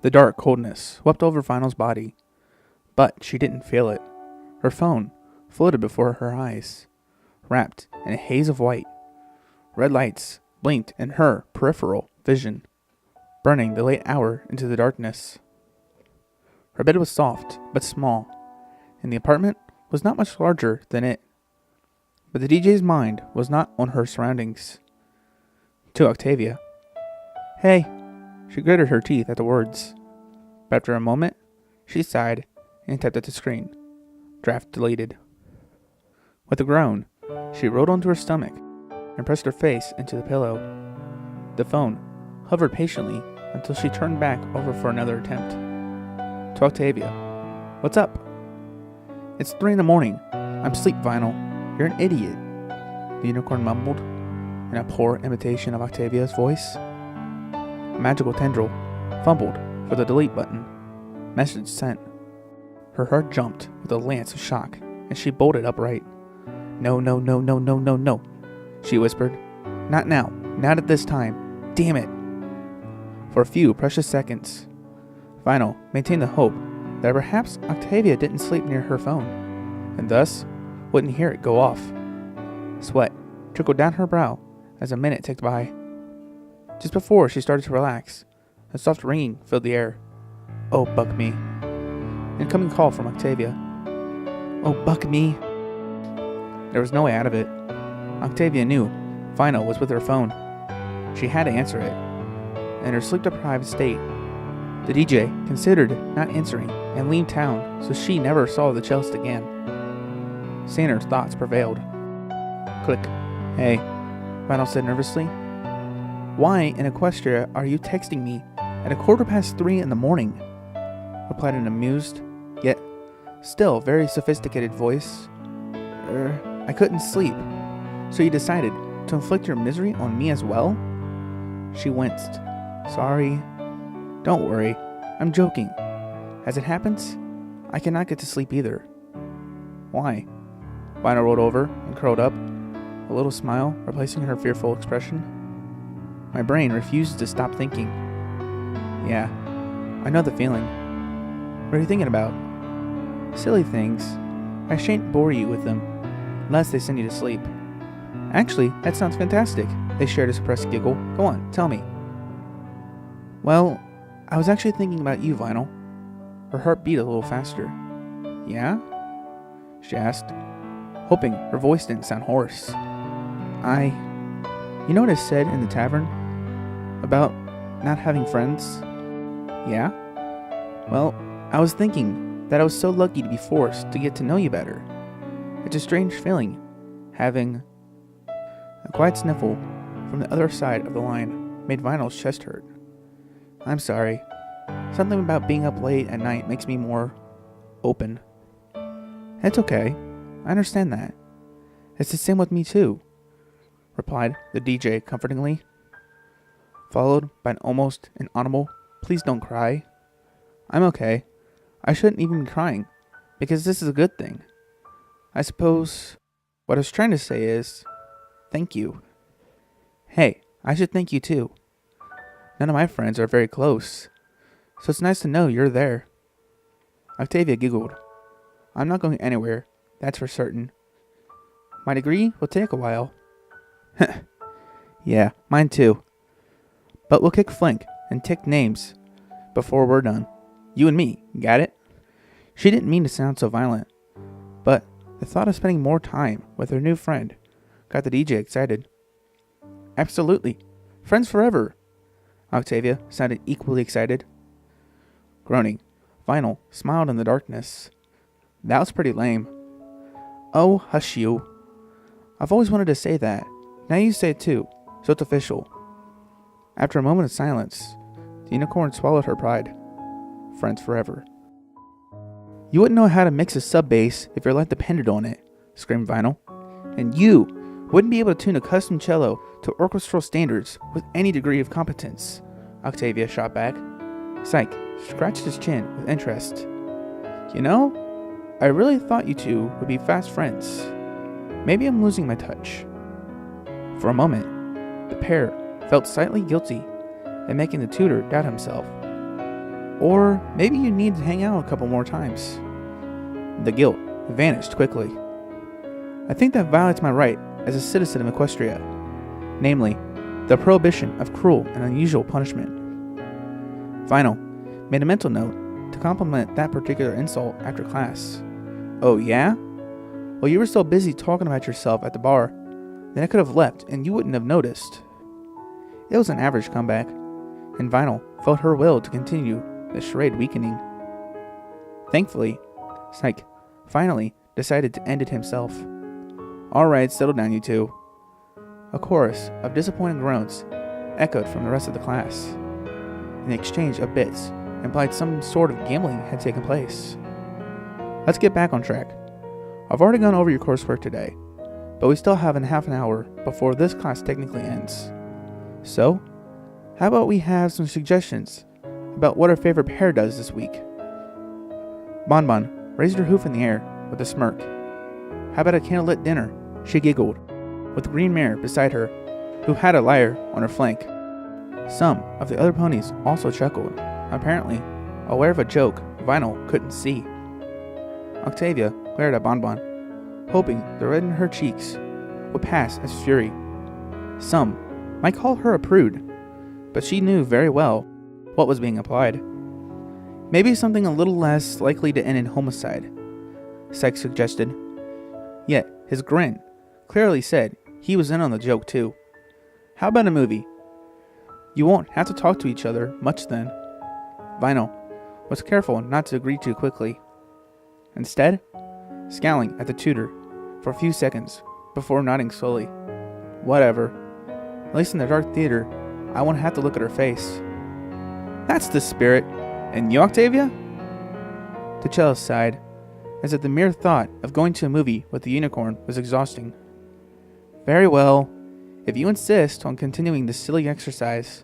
The dark coldness swept over Final's body, but she didn't feel it. Her phone floated before her eyes, wrapped in a haze of white. Red lights blinked in her peripheral vision, burning the late hour into the darkness. Her bed was soft but small, and the apartment was not much larger than it. But the DJ's mind was not on her surroundings. To Octavia. "Hey." She gritted her teeth at the words. But after a moment, she sighed and tapped at the screen. Draft deleted. With a groan, she rolled onto her stomach and pressed her face into the pillow. The phone hovered patiently until she turned back over for another attempt. To Octavia. "What's up?" "It's 3 in the morning. I'm asleep, Vinyl. You're an idiot," the unicorn mumbled, in a poor imitation of Octavia's voice. A magical tendril fumbled for the delete button. Message sent. Her heart jumped with a lance of shock, and she bolted upright. No, she whispered. "Not now. Not at this time. Damn it." For a few precious seconds, Vinyl maintained the hope that perhaps Octavia didn't sleep near her phone, and thus wouldn't hear it go off. Sweat trickled down her brow as a minute ticked by. Just before she started to relax, a soft ringing filled the air. "Oh, buck me." Incoming call from Octavia. "Oh, buck me." There was no way out of it. Octavia knew Vinyl was with her phone. She had to answer it. In her sleep-deprived state, the DJ considered not answering and leave town so she never saw the cellist again. Saner thoughts prevailed. Click. "Hey," Vinyl said nervously. "Why in Equestria are you texting me at 3:15 in the morning?" replied an amused, yet still very sophisticated voice. I couldn't sleep, so you decided to inflict your misery on me as well?" She winced. "Sorry." "Don't worry, I'm joking. As it happens, I cannot get to sleep either." "Why?" Vinyl rolled over and curled up, a little smile replacing her fearful expression. "My brain refuses to stop thinking." "Yeah, I know the feeling. What are you thinking about?" "Silly things. I shan't bore you with them, unless they send you to sleep." "Actually, that sounds fantastic." They shared a suppressed giggle. "Go on, tell me." "Well, I was actually thinking about you, Vinyl." Her heart beat a little faster. "Yeah?" she asked, hoping her voice didn't sound hoarse. You know what is said in the tavern about not having friends?" "Yeah?" "Well, I was thinking that I was so lucky to be forced to get to know you better. It's a strange feeling, having..." A quiet sniffle from the other side of the line made Vinyl's chest hurt. "I'm sorry. Something about being up late at night makes me more open." "It's okay. I understand that. It's the same with me too," replied the DJ comfortingly, followed by an almost inaudible, "Please don't cry." "I'm okay. I shouldn't even be crying, because this is a good thing. I suppose what I was trying to say is, thank you." "Hey, I should thank you too. None of my friends are very close, so it's nice to know you're there." Octavia giggled. "I'm not going anywhere, that's for certain. My degree will take a while." "Yeah, mine too. But we'll kick Flink and tick names before we're done. You and me, got it?" She didn't mean to sound so violent, but the thought of spending more time with her new friend got the DJ excited. "Absolutely. Friends forever." Octavia sounded equally excited. Groaning, Vinyl smiled in the darkness. "That was pretty lame." "Oh, hush you. I've always wanted to say that. Now you say it too, so it's official." After a moment of silence, the unicorn swallowed her pride. "Friends forever." "You wouldn't know how to mix a sub bass if your life depended on it," screamed Vinyl. "And you wouldn't be able to tune a custom cello to orchestral standards with any degree of competence," Octavia shot back. Psyche scratched his chin with interest. "You know, I really thought you two would be fast friends. Maybe I'm losing my touch." For a moment, the pair felt slightly guilty at making the tutor doubt himself. Or maybe you need to hang out a couple more times. The guilt vanished quickly. I think that violates my right as a citizen of Equestria, namely, the prohibition of cruel and unusual punishment. Vinyl made a mental note to compliment that particular insult after class. Oh yeah? Well, you were so busy talking about yourself at the bar that I could have left and you wouldn't have noticed. It was an average comeback, and Vinyl felt her will to continue the charade weakening. Thankfully, Psych finally decided to end it himself. Alright, settle down you two. A chorus of disappointed groans echoed from the rest of the class. An exchange of bits implied some sort of gambling had taken place. Let's get back on track. I've already gone over your coursework today, but we still have half an hour before this class technically ends. So, how about we have some suggestions about what our favorite pair does this week? Bonbon raised her hoof in the air with a smirk. How about a candlelit dinner? She giggled, with the green mare beside her, who had a lyre on her flank. Some of the other ponies also chuckled, apparently aware of a joke Vinyl couldn't see. Octavia glared at Bonbon, hoping the red in her cheeks would pass as fury. Some might call her a prude, but she knew very well what was being applied. Maybe something a little less likely to end in homicide, Psych suggested. Yet his grin clearly said he was in on the joke too. How about a movie? You won't have to talk to each other much then. Vinyl was careful not to agree too quickly, instead scowling at the tutor for a few seconds before nodding slowly. Whatever. At least in the dark theater, I won't have to look at her face. That's the spirit. And you, Octavia? The cellist sighed, as if the mere thought of going to a movie with the unicorn was exhausting. Very well, if you insist on continuing this silly exercise,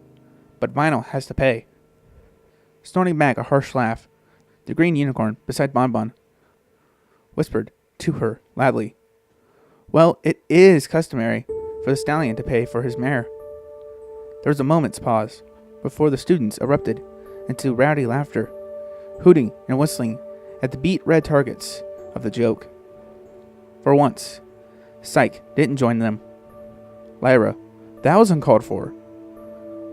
but Vinyl has to pay. Snorting back a harsh laugh, the green unicorn beside Bonbon whispered to her loudly, Well, it is customary for the stallion to pay for his mare. There was a moment's pause before the students erupted into rowdy laughter, hooting and whistling at the beet red targets of the joke. For once, Psych didn't join them. Lyra, that was uncalled for.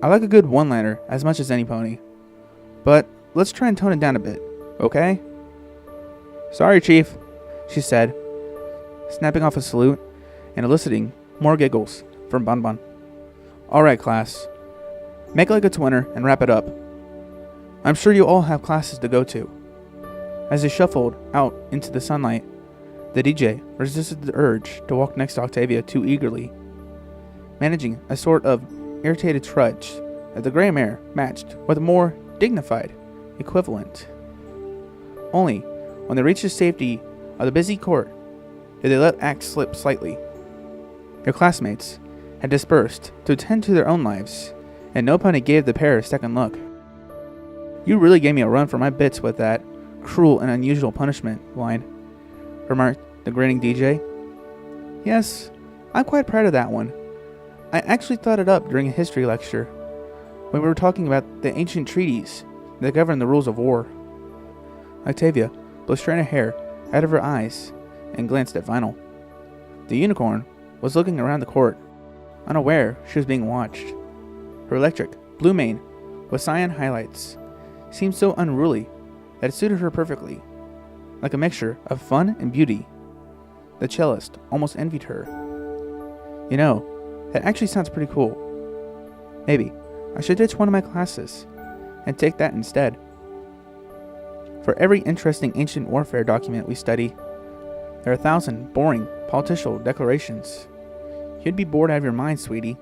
I like a good one-liner as much as any pony, but let's try and tone it down a bit, okay? Sorry, Chief, she said, snapping off a salute and eliciting more giggles from Bonbon. Alright, class. Make like a twinner and wrap it up. I'm sure you all have classes to go to. As they shuffled out into the sunlight, the DJ resisted the urge to walk next to Octavia too eagerly, managing a sort of irritated trudge that the gray mare matched with a more dignified equivalent. Only when they reached the safety of the busy court did they let acts slip slightly. Their classmates had dispersed to attend to their own lives, and no pony gave the pair a second look. You really gave me a run for my bits with that cruel and unusual punishment line, remarked the grinning DJ. Yes, I'm quite proud of that one. I actually thought it up during a history lecture, when we were talking about the ancient treaties that govern the rules of war. Octavia blew a strand of hair out of her eyes and glanced at Vinyl. The unicorn was looking around the court, unaware she was being watched. Her electric blue mane with cyan highlights seemed so unruly that it suited her perfectly, like a mixture of fun and beauty. The cellist almost envied her. You know, that actually sounds pretty cool. Maybe I should ditch one of my classes and take that instead. For every interesting ancient warfare document we study, there are 1,000 boring political declarations. You'd be bored out of your mind, sweetie.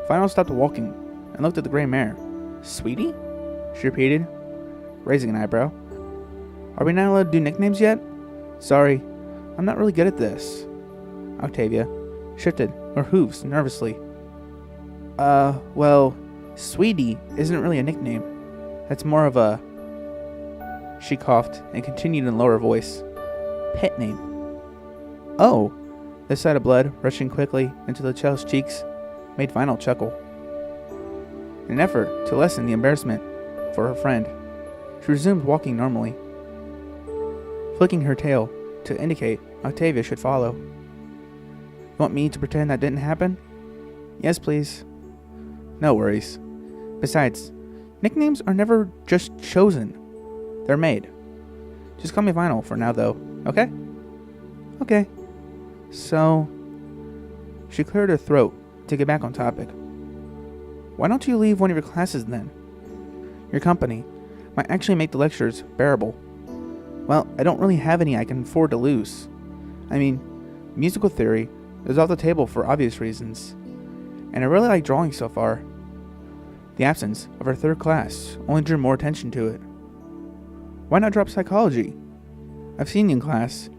Vinyl stopped walking and looked at the gray mare. Sweetie? She repeated, raising an eyebrow. Are we not allowed to do nicknames yet? Sorry, I'm not really good at this. Octavia shifted her hooves nervously. Well, Sweetie isn't really a nickname. That's more of a... She coughed and continued in a lower voice. Pet name. Oh, the sight of blood rushing quickly into the child's cheeks made Vinyl chuckle. In an effort to lessen the embarrassment for her friend. She resumed walking normally, flicking her tail to indicate Octavia should follow. You want me to pretend that didn't happen? Yes, please. No worries. Besides, nicknames are never just chosen. They're made. Just call me Vinyl for now, though, okay? Okay. So, she cleared her throat to get back on topic. Why don't you leave one of your classes then? Your company might actually make the lectures bearable. Well, I don't really have any I can afford to lose. I mean, musical theory is off the table for obvious reasons, and I really like drawing so far. The absence of our third class only drew more attention to it. Why not drop psychology? I've seen you in class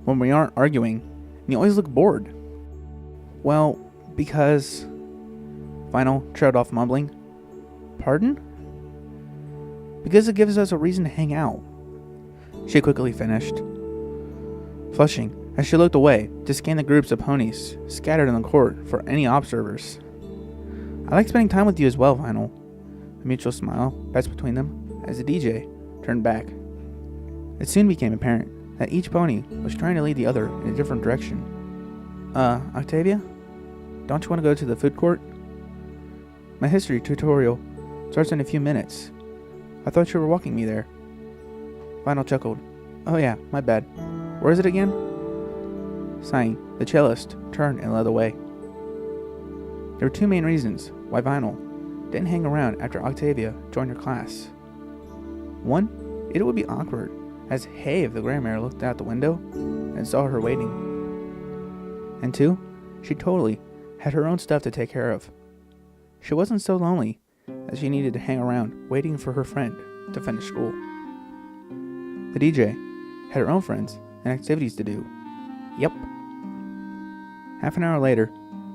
when we aren't arguing, and you always look bored. Well, because... Vinyl trailed off mumbling. Pardon? Because it gives us a reason to hang out. She quickly finished, flushing as she looked away to scan the groups of ponies scattered in the court for any observers. I like spending time with you as well, Vinyl. A mutual smile passed between them as the DJ turned back. It soon became apparent that each pony was trying to lead the other in a different direction. Octavia? Don't you want to go to the food court? My history tutorial starts in a few minutes. I thought you were walking me there. Vinyl chuckled. Oh yeah, my bad. Where is it again? Sighing, the cellist turned and led the way. There were two main reasons why Vinyl didn't hang around after Octavia joined her class. One, it would be awkward, as Hay of the Grandmere looked out the window and saw her waiting. And two, she totally had her own stuff to take care of. She wasn't so lonely as she needed to hang around waiting for her friend to finish school. The DJ had her own friends and activities to do. Yep. Half an hour later,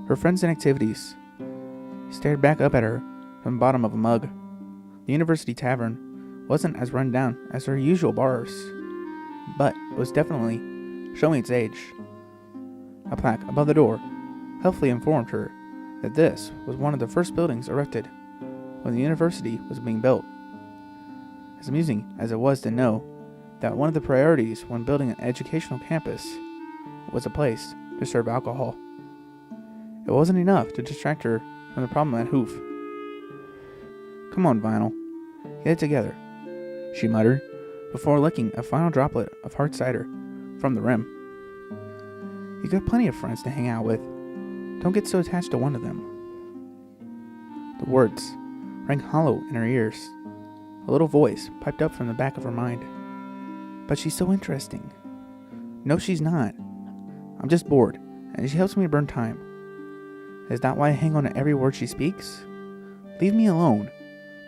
her friends and activities stared back up at her from the bottom of a mug. The University Tavern wasn't as run down as her usual bars, but it was definitely showing its age. A plaque above the door helpfully informed her that this was one of the first buildings erected when the university was being built. As amusing as it was to know that one of the priorities when building an educational campus was a place to serve alcohol, it wasn't enough to distract her from the problem at Hoof. Come on, Vinyl. Get it together, she muttered, before licking a final droplet of hard cider from the rim. You got plenty of friends to hang out with. Don't get so attached to one of them. The words rang hollow in her ears. A little voice piped up from the back of her mind. But she's so interesting. No, she's not. I'm just bored, and she helps me burn time. Is that why I hang on to every word she speaks? Leave me alone,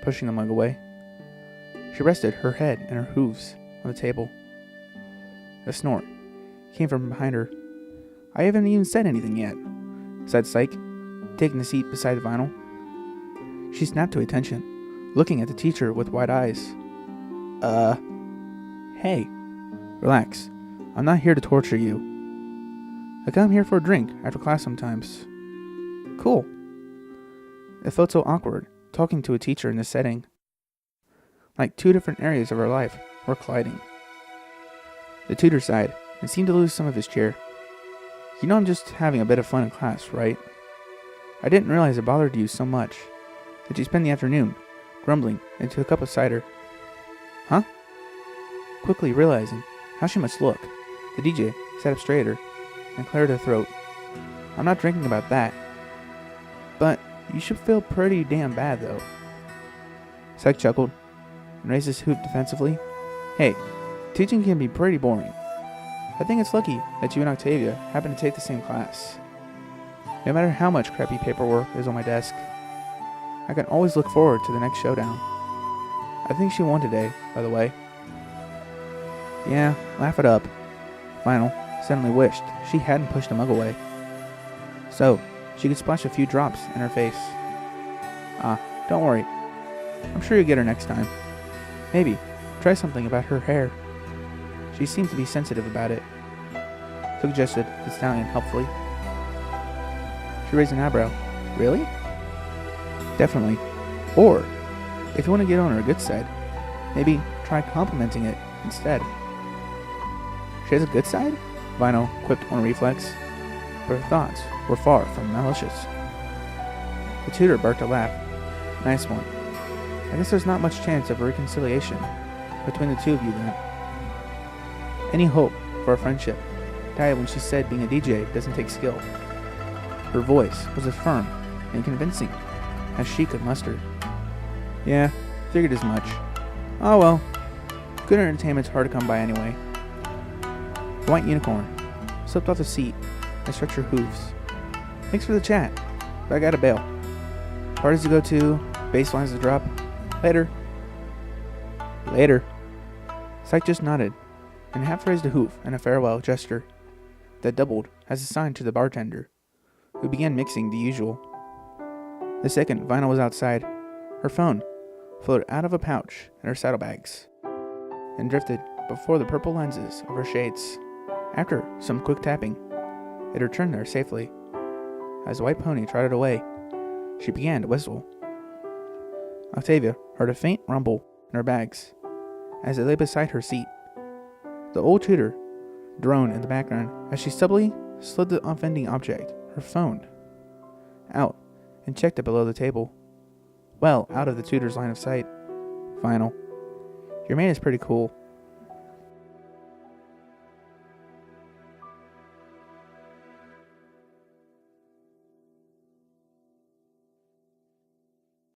pushing the mug away. She rested her head and her hooves on the table. A snort came from behind her. I haven't even said anything yet, said Psyche, taking the seat beside Vinyl. She snapped to attention, looking at the teacher with wide eyes. Hey, relax. I'm not here to torture you. I come here for a drink after class sometimes. Cool. It felt so awkward talking to a teacher in this setting. Like two different areas of her life were colliding. The tutor sighed and seemed to lose some of his cheer. You know I'm just having a bit of fun in class, right? I didn't realize it bothered you so much that you spend the afternoon grumbling into a cup of cider. Huh? Quickly realizing how she must look, the DJ sat up straighter and cleared her throat. I'm not drinking about that. But you should feel pretty damn bad, though. Psych chuckled and raised his hoop defensively. Hey, teaching can be pretty boring. I think it's lucky that you and Octavia happen to take the same class. No matter how much crappy paperwork is on my desk, I can always look forward to the next showdown. I think she won today, by the way. Yeah, laugh it up. Vinyl suddenly wished she hadn't pushed the mug away, so she could splash a few drops in her face. Don't worry. I'm sure you'll get her next time. Maybe try something about her hair. She seemed to be sensitive about it, suggested the stallion helpfully. She raised an eyebrow. Really? Definitely. Or If you want to get on her good side, maybe try complimenting it instead. She has a good side? Vinyl quipped on reflex, but her thoughts were far from malicious. The tutor barked a laugh. Nice one. I guess there's not much chance of a reconciliation between the two of you then. Any hope for a friendship died when she said being a DJ doesn't take skill. Her voice was as firm and convincing as she could muster. Yeah, figured as much. Oh well, good entertainment's hard to come by anyway. The white unicorn slipped off the seat and stretched her hooves. Thanks for the chat, but I gotta bail. Parties to go to, bass lines to drop. Later. Later. Syke just nodded and half raised a hoof in a farewell gesture that doubled as a sign to the bartender, who began mixing the usual. The second Vinyl was outside, her phone floated out of a pouch in her saddlebags and drifted before the purple lenses of her shades. After some quick tapping, it returned there safely. As the white pony trotted away, she began to whistle. Octavia heard a faint rumble in her bags as they lay beside her seat. The old tutor droned in the background as she subtly slid the offending object, her phone, out and checked it below the table, well out of the tutor's line of sight. Vinyl, your man is pretty cool.